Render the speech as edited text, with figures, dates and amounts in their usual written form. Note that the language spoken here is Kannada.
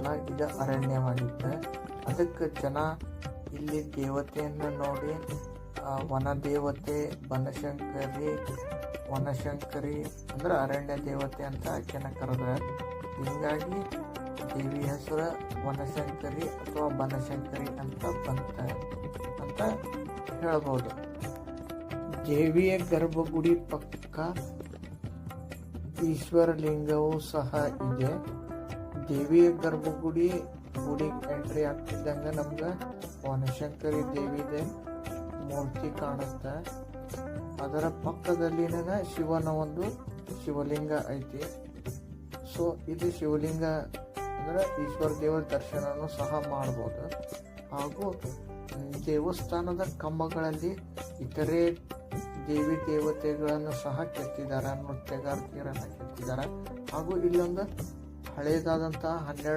ಕಾಲ ಇದು ಅರಣ್ಯವಾಗಿತ್ತು. ಅದಕ್ಕೆ ಜನ ಇಲ್ಲಿ ದೇವತೆಯನ್ನು ನೋಡಿ ವನದೇವತೆ ವನಶಂಕರಿ ಅಂದ್ರೆ ಅರಣ್ಯ ದೇವತೆ ಅಂತ ಆಕೆನ ಕರೆದ್ರೆ, ಹೀಗಾಗಿ ದೇವಿ ಹೆಸರು ವನಶಂಕರಿ ಅಥವಾ ಬನಶಂಕರಿ ಅಂತ ಬಂತ ಅಂತ ಹೇಳ್ಬೋದು. ದೇವಿಯ ಗರ್ಭಗುಡಿ ಪಕ್ಕ ಈಶ್ವರಲಿಂಗವೂ ಸಹ ಇದೆ. ದೇವಿಯ ಗುಡಿ ಎಂಟ್ರಿ ಆಗ್ತಿದ್ದಂಗೆ ನಮ್ಗೆ ವನಶಂಕರಿ ದೇವಿದೆ ಮೂರ್ತಿ ಕಾಣುತ್ತೆ. ಅದರ ಪಕ್ಕದಲ್ಲಿನ ಶಿವನ ಒಂದು ಶಿವಲಿಂಗ ಐತಿ. ಸೊ ಇದು ಶಿವಲಿಂಗ ಅಂದ್ರೆ ಈಶ್ವರ ದೇವರ ದರ್ಶನನೂ ಸಹ ಮಾಡ್ಬೋದು. ಹಾಗೂ ದೇವಸ್ಥಾನದ ಕಂಬಗಳಲ್ಲಿ ಇತರೆ ದೇವಿ ದೇವತೆಗಳನ್ನು ಸಹ ಕೆತ್ತಿದ್ದಾರೆ, ನೃತ್ಯಗಾರ್ತಿಯರನ್ನು ಕೆತ್ತಿದ್ದಾರೆ. ಹಾಗೂ ಇಲ್ಲೊಂದು ಹಳೇದಾದಂತಹ 12